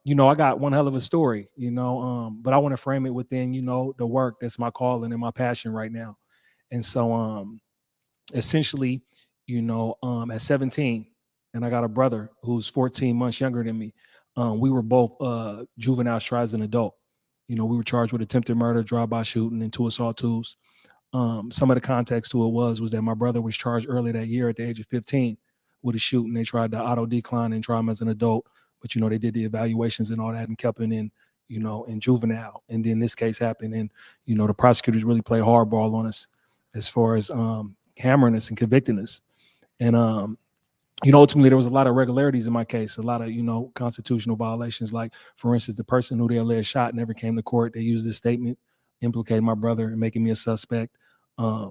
I got one hell of a story, but I want to frame it within, the work that's my calling and my passion right now. And so, essentially, at 17, and I got a brother who's 14 months younger than me. We were both juveniles tried as an adult. We were charged with attempted murder, drive-by shooting, and 2 assault 2s. Some of the context to it was that my brother was charged early that year at the age of 15 with a shooting. They tried to auto decline and try him as an adult, but they did the evaluations and all that and kept him in, in juvenile. And then this case happened, and the prosecutors really played hardball on us as far as hammering us and convicting us. And ultimately there was a lot of irregularities in my case, a lot of constitutional violations. Like, for instance, the person who they alleged shot never came to court. They used this statement implicating my brother and making me a suspect. My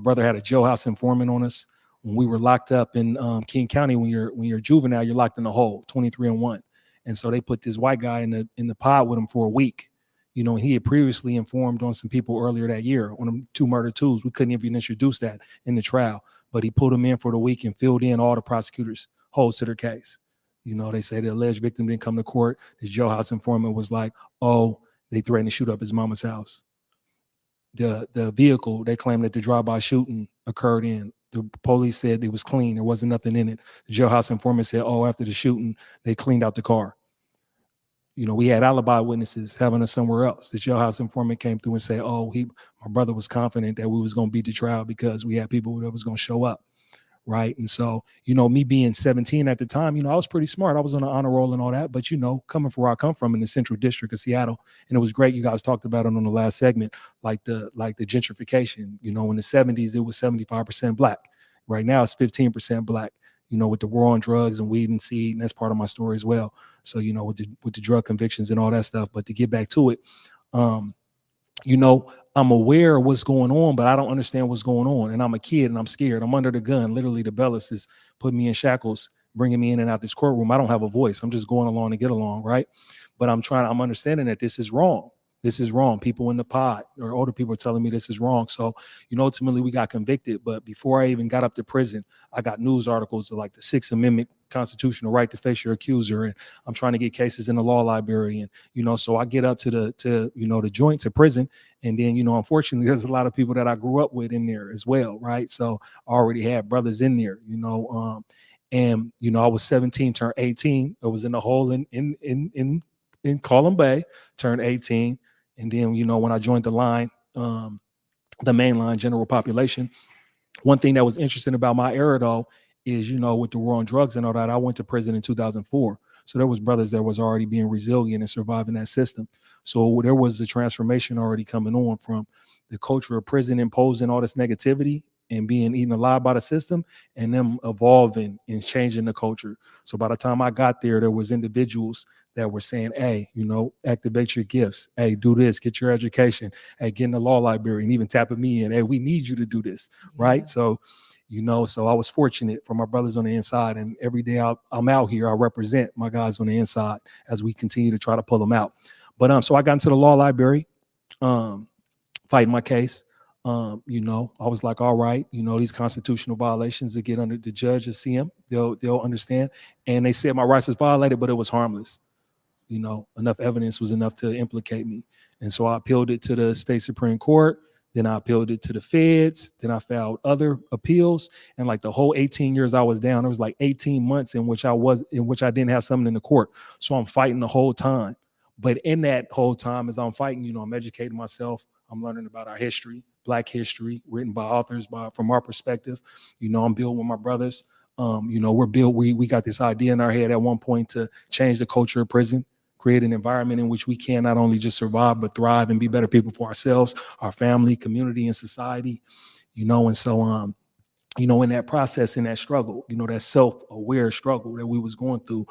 brother had a jailhouse informant on us when we were locked up in King County. When you're juvenile, you're locked in a hole, 23-1. And so they put this white guy in the pod with him for a week. And he had previously informed on some people earlier that year on them 2 murder 2s. We couldn't even introduce that in the trial, but he put him in for the week and filled in all the prosecutors' holes to their case. They say the alleged victim didn't come to court. The jailhouse informant was like, oh, they threatened to shoot up his mama's house. The vehicle they claimed that the drive-by shooting occurred in, the police said it was clean. There wasn't nothing in it. The jailhouse informant said, oh, after the shooting, they cleaned out the car. We had alibi witnesses having us somewhere else. The jailhouse informant came through and said, oh, my brother was confident that we was going to beat the trial because we had people that was going to show up. Right. And so, me being 17 at the time, I was pretty smart. I was on an honor roll and all that. But, coming from where I come from in the Central District of Seattle, and it was great. You guys talked about it on the last segment, like the gentrification. In the 70s, it was 75% black. Right now, it's 15% black. With the war on drugs and weed and seed, and that's part of my story as well. So, with the drug convictions and all that stuff. But to get back to it, I'm aware of what's going on, but I don't understand what's going on. And I'm a kid and I'm scared. I'm under the gun. Literally, the bailiffs is putting me in shackles, bringing me in and out this courtroom. I don't have a voice. I'm just going along to get along, right? But I'm understanding that this is wrong. This is wrong. People in the pod or older people are telling me this is wrong. So, ultimately we got convicted. But before I even got up to prison, I got news articles of like the 6th Amendment constitutional right to face your accuser. And I'm trying to get cases in the law library. And, so I get up to the joint to prison. And then, unfortunately, there's a lot of people that I grew up with in there as well. Right. So I already had brothers in there, and, I was 17, turned 18. I was in the hole in Column Bay, turned 18. And then, when I joined the line, the main line general population, one thing that was interesting about my era, though, is, with the war on drugs and all that, I went to prison in 2004. So there was brothers that was already being resilient and surviving that system. So there was a transformation already coming on from the culture of prison imposing all this negativity and being eaten alive by the system, and them evolving and changing the culture. So by the time I got there was individuals that were saying, hey, activate your gifts. Hey, do this, get your education. Hey, get in the law library, and even tapping me in. Hey, we need you to do this, right? So, so I was fortunate for my brothers on the inside, and every day I'm out here, I represent my guys on the inside as we continue to try to pull them out. But so I got into the law library, fighting my case. I was like, all right, these constitutional violations that get under the judge to see them, they'll understand. And they said my rights was violated, but it was harmless. Enough evidence was enough to implicate me. And so I appealed it to the state Supreme Court. Then I appealed it to the feds. Then I filed other appeals. And like the whole 18 years I was down, there was like 18 months in which I didn't have something in the court. So I'm fighting the whole time. But in that whole time, as I'm fighting, I'm educating myself. I'm learning about our history, Black history, written by authors from our perspective. I'm building with my brothers. We're built. We got this idea in our head at one point to change the culture of prison, create an environment in which we can not only just survive, but thrive and be better people for ourselves, our family, community, and society. And so, in that process, in that struggle, that self-aware struggle that we was going through,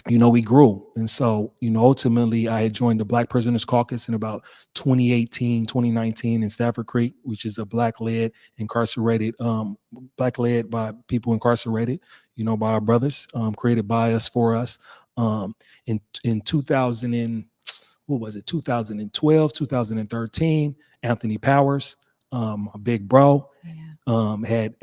we grew. And so, ultimately I had joined the Black Prisoners Caucus in about 2018, 2019 in Stafford Creek, which is a Black-led by people incarcerated, by our brothers, created by us, for us. In 2012, 2013, Anthony Powers, a big bro. had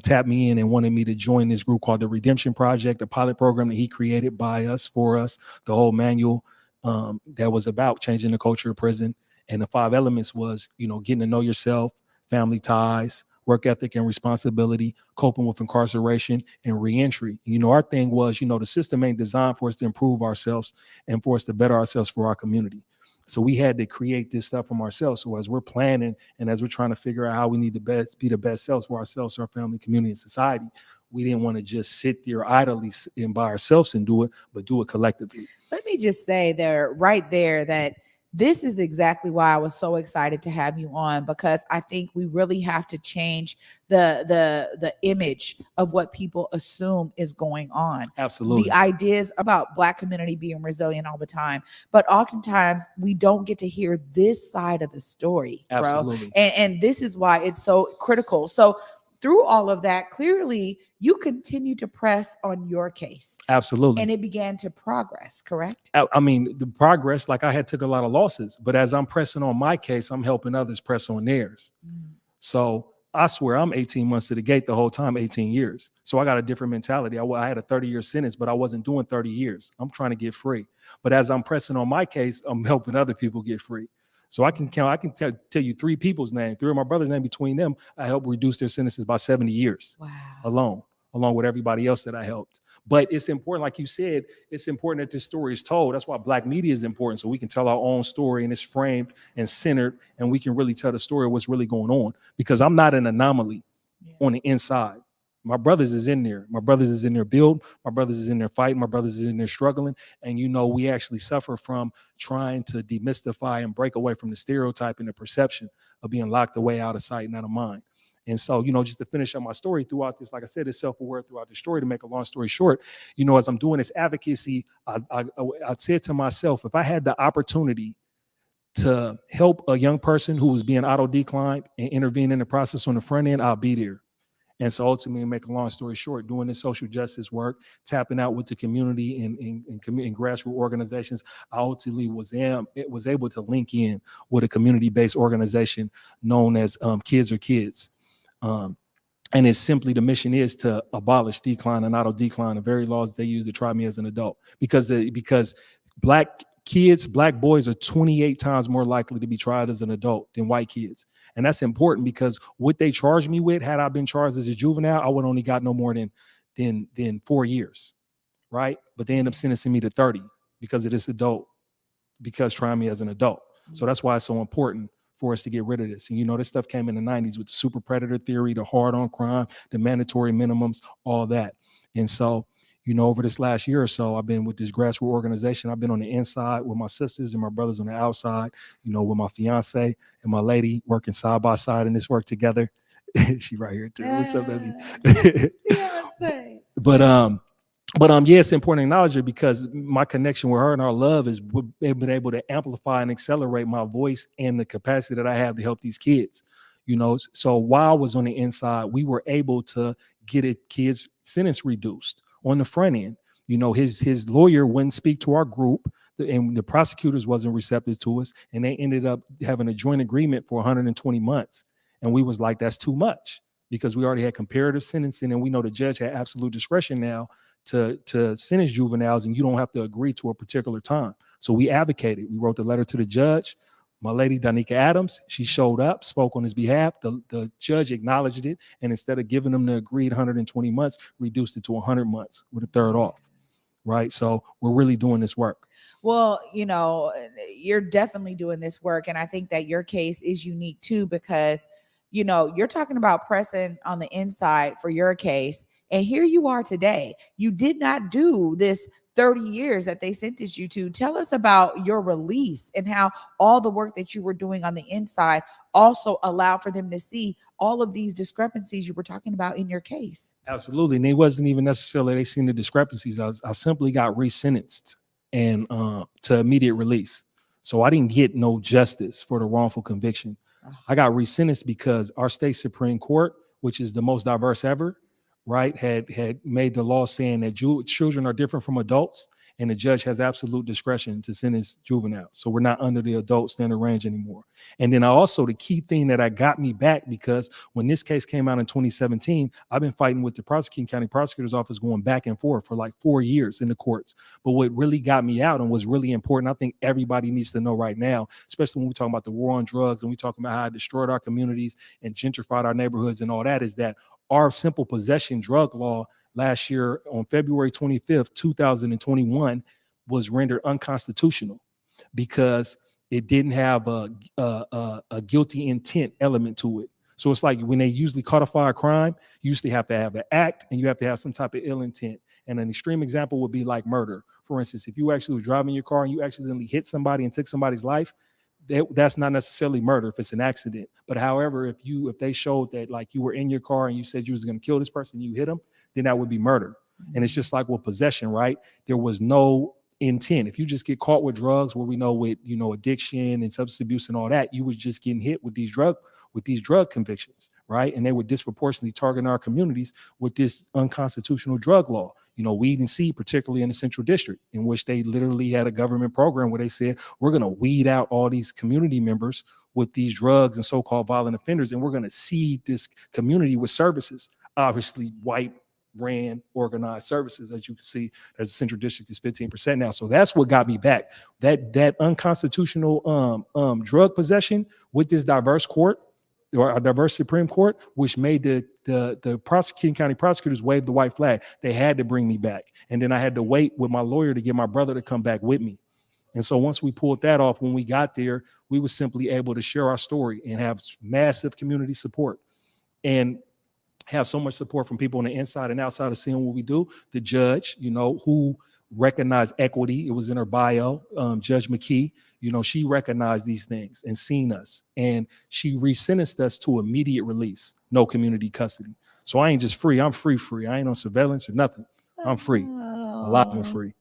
tapped me in and wanted me to join this group called the Redemption Project, a pilot program that he created by us, for us, the whole manual that was about changing the culture of prison. And the 5 elements was, getting to know yourself, family ties, work ethic and responsibility, coping with incarceration, and reentry. Our thing was, the system ain't designed for us to improve ourselves and for us to better ourselves for our community. So we had to create this stuff from ourselves. So as we're planning and as we're trying to figure out how we need to be the best selves for ourselves, our family, community, and society, we didn't want to just sit there idly and by ourselves and do it, but do it collectively. Let me just say right there that this is exactly why I was so excited to have you on, because I think we really have to change the image of what people assume is going on. Absolutely. The ideas about Black community being resilient all the time, but oftentimes we don't get to hear this side of the story, bro. Absolutely. And this is why it's so critical. So through all of that, clearly you continue to press on your case. Absolutely. And it began to progress, correct? I mean, the progress, like I had took a lot of losses, but as I'm pressing on my case, I'm helping others press on theirs. So I swear I'm 18 months to the gate the whole time, 18 years. So I got a different mentality. I had a 30-year sentence, but I wasn't doing 30 years. I'm trying to get free. But as I'm pressing on my case, I'm helping other people get free. So I can tell you 3 people's names, 3 of my brothers' names. Between them, I helped reduce their sentences by 70 years. Wow. along with everybody else that I helped. But it's important, like you said, it's important that this story is told. That's why Black media is important, so we can tell our own story and it's framed and centered, and we can really tell the story of what's really going on. Because I'm not an anomaly on the inside. My brothers is in there. My brothers is in there build. My brothers is in there fighting. My brothers is in there struggling. And we actually suffer from trying to demystify and break away from the stereotype and the perception of being locked away, out of sight and out of mind. And so, just to finish up my story throughout this, like I said, it's self-aware throughout the story. To make a long story short, as I'm doing this advocacy, I said to myself, if I had the opportunity to help a young person who was being auto-declined and intervene in the process on the front end, I'll be there. And so ultimately, make a long story short, doing this social justice work, tapping out with the community and grassroots organizations, I ultimately was able to link in with a community-based organization known as Kids Are Kids. And it's simply, the mission is to abolish decline and auto-decline, the very laws they use to try me as an adult. Because Black kids, Black boys are 28 times more likely to be tried as an adult than white kids. And that's important because what they charged me with, had I been charged as a juvenile, I would only got no more than 4 years, right? But they end up sentencing me to 30 because of this adult, because trying me as an adult. So that's why it's so important for us to get rid of this. And this stuff came in the 90s with the super predator theory, the hard on crime, the mandatory minimums, all that. And so, over this last year or so, I've been with this grassroots organization. I've been on the inside with my sisters and my brothers on the outside, with my fiance and my lady working side by side in this work together. She right here too. What's up, baby? But yeah, it's important to acknowledge her because my connection with her and our love has been able to amplify and accelerate my voice and the capacity that I have to help these kids. So while I was on the inside, we were able to get a kid's sentence reduced on the front end. His lawyer wouldn't speak to our group, and the prosecutors wasn't receptive to us, and they ended up having a joint agreement for 120 months. And we was like, that's too much, because we already had comparative sentencing, and we know the judge had absolute discretion now to sentence juveniles, and you don't have to agree to a particular time. So we advocated. We wrote the letter to the judge. My lady, Danica Adams, she showed up, spoke on his behalf. The judge acknowledged it, and instead of giving them the agreed 120 months, reduced it to 100 months with a third off, right? So we're really doing this work. Well, you're definitely doing this work, and I think that your case is unique too, because, you're talking about pressing on the inside for your case, and here you are today. You did not do this 30 years that they sentenced you to. Tell us about your release and how all the work that you were doing on the inside also allowed for them to see all of these discrepancies you were talking about in your case. Absolutely. And it wasn't even necessarily they seen the discrepancies. I simply got resentenced and to immediate release. So I didn't get no justice for the wrongful conviction. I got resentenced because our state Supreme Court, which is the most diverse ever, right, had made the law saying that children are different from adults, and the judge has absolute discretion to sentence juveniles. So we're not under the adult standard range anymore. And then the key thing that got me back, because when this case came out in 2017, I've been fighting with the prosecuting county prosecutor's office going back and forth for like 4 years in the courts. But what really got me out and was really important, I think everybody needs to know right now, especially when we talk about the war on drugs and we talk about how it destroyed our communities and gentrified our neighborhoods and all that, is that our simple possession drug law last year on February 25th, 2021 was rendered unconstitutional because it didn't have a guilty intent element to it. So it's like when they usually codify a crime, you usually have to have an act and you have to have some type of ill intent. And an extreme example would be like murder. For instance, if you actually were driving your car and you accidentally hit somebody and took somebody's life, that's not necessarily murder if it's an accident. But however, if they showed that like you were in your car and you said you was going to kill this person, you hit him, then that would be murder. And it's just like with possession, right? There was no intent. If you just get caught with drugs, where we know with addiction and substance abuse and all that, you were just getting hit with these drug convictions, right? And they were disproportionately targeting our communities with this unconstitutional drug law. Weed and seed, particularly in the Central District, in which they literally had a government program where they said, we're going to weed out all these community members with these drugs and so-called violent offenders, and we're going to seed this community with services. Obviously, white ran organized services. As you can see, as the Central District is 15% now. So that's what got me back. That unconstitutional drug possession with this diverse court, or a diverse Supreme Court, which made the prosecuting county prosecutors wave the white flag. They had to bring me back. And then I had to wait with my lawyer to get my brother to come back with me. And so once we pulled that off, when we got there, we were simply able to share our story and have massive community support and have so much support from people on the inside and outside of seeing what we do. The judge, who recognized equity, it was in her bio, Judge McKee, she recognized these things and seen us, and she resentenced us to immediate release, no community custody. So I ain't just free, I'm free. I ain't on surveillance or nothing. I'm free, alive and free.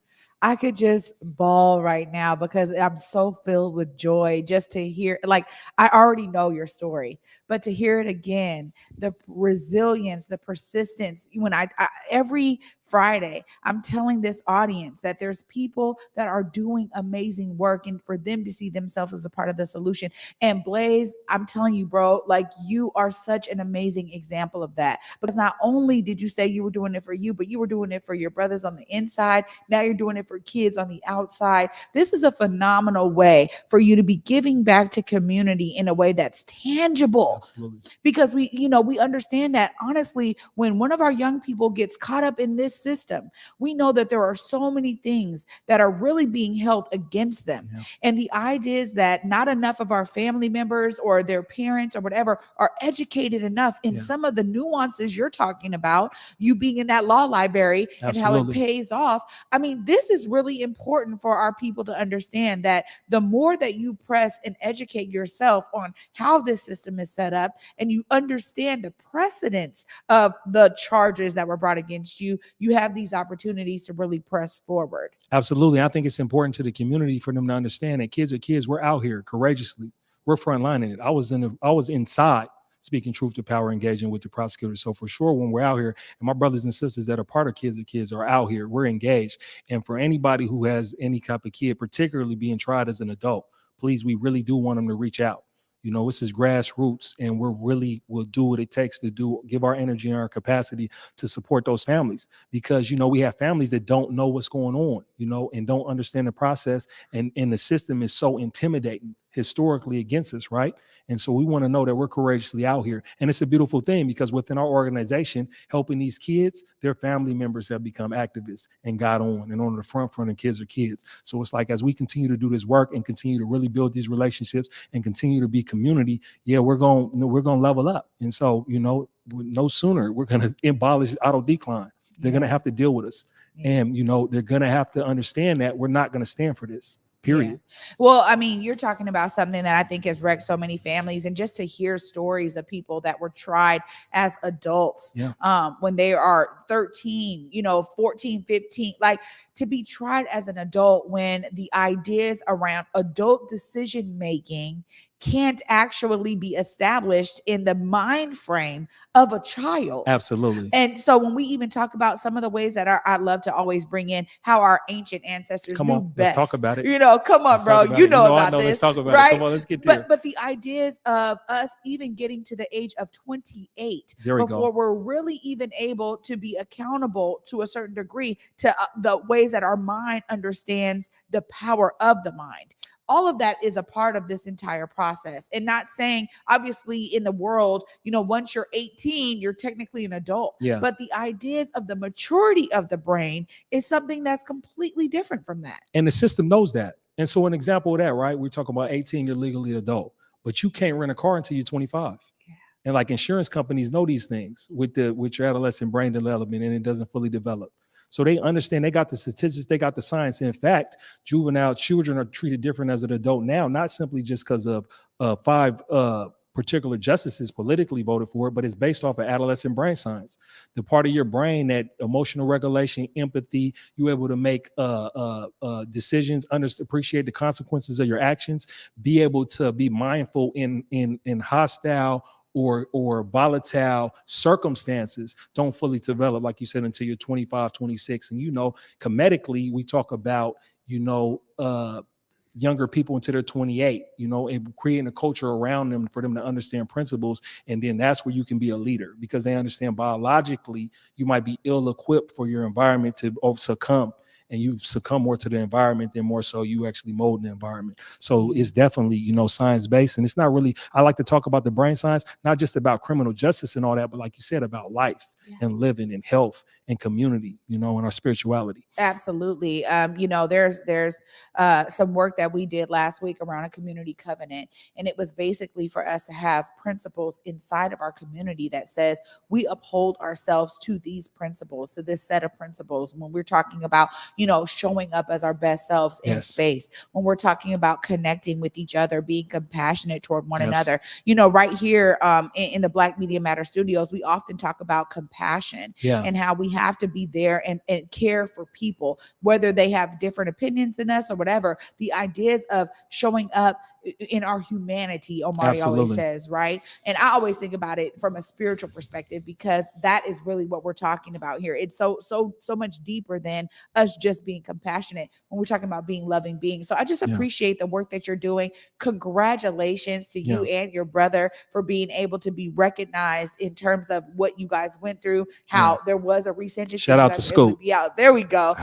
I could just bawl right now because I'm so filled with joy just to hear, like, I already know your story, but to hear it again, the resilience, the persistence. When I every Friday, I'm telling this audience that there's people that are doing amazing work, and for them to see themselves as a part of the solution. And Blaze, I'm telling you, bro, like, you are such an amazing example of that, because not only did you say you were doing it for you, but you were doing it for your brothers on the inside. Now you're doing it for kids on the outside. This is a phenomenal way for you to be giving back to community in a way that's tangible. Absolutely. Because we understand that, honestly, when one of our young people gets caught up in this system, we know that there are so many things that are really being held against them. Yeah. And the idea is that not enough of our family members or their parents or whatever are educated enough in some of the nuances you're talking about, you being in that law library. Absolutely. And how it pays off. I mean, this is really important for our people to understand, that the more that you press and educate yourself on how this system is set up, and you understand the precedence of the charges that were brought against you, you have these opportunities to really press forward. Absolutely. I think it's important to the community for them to understand that kids are kids. We're out here courageously. We're frontlining it. I was inside speaking truth to power, engaging with the prosecutors. So for sure, when we're out here, and my brothers and sisters that are part of Kids Are Kids are out here, we're engaged. And for anybody who has any type of kid, particularly being tried as an adult, please, we really do want them to reach out. This is grassroots, and we'll do what it takes to give our energy and our capacity to support those families, because, we have families that don't know what's going on, and don't understand the process, and the system is so intimidating historically against us, right? And so we want to know that we're courageously out here. And it's a beautiful thing, because within our organization, helping these kids, their family members have become activists and got on and on the front of Kids Are Kids. So it's like, as we continue to do this work and continue to really build these relationships and continue to be community, we're going to level up. And so, no sooner we're going to abolish auto decline. They're going to have to deal with us. And, they're going to have to understand that we're not going to stand for this. Period. Yeah. Well, I mean, you're talking about something that I think has wrecked so many families, and just to hear stories of people that were tried as adults when they are 13, 14, 15, like, to be tried as an adult when the ideas around adult decision making can't actually be established in the mind frame of a child. Absolutely. And so when we even talk about some of the ways that I love to always bring in how our ancient ancestors Come knew on, best. let's talk about it. Come on, Let's bro. talk about You it. know I about know. this, Let's talk about right? it. Come on, let's get there. But the ideas of us even getting to the age of 28 There we before go. we're really even able to be accountable to a certain degree to the ways that our mind understands the power of the mind. All of that is a part of this entire process. And not saying, obviously, in the world, once you're 18, you're technically an adult. Yeah. But the ideas of the maturity of the brain is something that's completely different from that. And the system knows that. And so an example of that, right? We're talking about 18, you're legally adult, but you can't rent a car until you're 25. Yeah. And like insurance companies know these things with your adolescent brain development, and it doesn't fully develop. So they understand, they got the statistics, they got the science. In fact, juvenile children are treated different as an adult now, not simply just because of 5 particular justices politically voted for it, but it's based off of adolescent brain science. The part of your brain that emotional regulation, empathy, you're able to make decisions, appreciate the consequences of your actions, be able to be mindful in hostile or volatile circumstances don't fully develop, like you said, until you're 25, 26. And, comedically, we talk about, younger people until they're 28, and creating a culture around them for them to understand principles. And then that's where you can be a leader, because they understand biologically you might be ill-equipped for your environment to succumb. And you succumb more to the environment than more so you actually mold the environment. So it's definitely, science-based. And it's not really, I like to talk about the brain science, not just about criminal justice and all that, but like you said, about life and living and health and community, and our spirituality. Absolutely. There's some work that we did last week around a community covenant. And it was basically for us to have principles inside of our community that says we uphold ourselves to these principles, to this set of principles. When we're talking about, showing up as our best selves in space, when we're talking about connecting with each other, being compassionate toward one another, right here in the Black Media Matter Studios, we often talk about compassion and how we have to be there and care for people, whether they have different opinions than us or whatever. The ideas of showing up in our humanity, Omari always says, right? And I always think about it from a spiritual perspective, because that is really what we're talking about here. It's so much deeper than us just being compassionate when we're talking about being loving beings. So I just appreciate the work that you're doing. Congratulations to you and your brother for being able to be recognized in terms of what you guys went through, how there was a resentencing. Shout out to Scoop. There we go.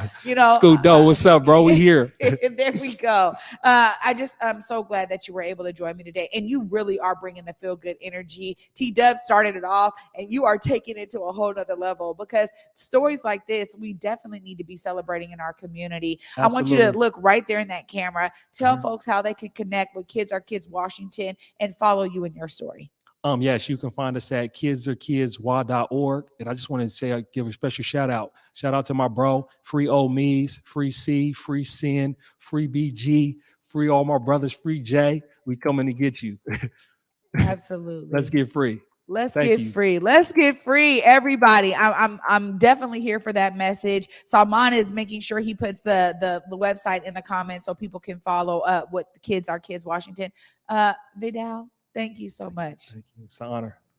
Scoop Doe, what's up, bro? We here. There we go. I'm so glad that you were able to join me today, and you really are bringing the feel good energy. T-Dub started it off, and you are taking it to a whole nother level, because stories like this, we definitely need to be celebrating in our community. Absolutely. I want you to look right there in that camera. Tell folks how they can connect with Kids Are Kids Washington and follow you in your story. Yes, you can find us at kidsarekidswa.org. And I just want to say, give a special shout out to my bro, free Old Me's, free C, free Sin, free BG, free all my brothers, free J. We coming to get you. Absolutely. Let's get free. Let's get free. Let's get free, everybody. I'm definitely here for that message. Salman is making sure he puts the website in the comments so people can follow up what the Kids Are Kids Washington. Vidal, thank you so much. Thank you. It's an honor.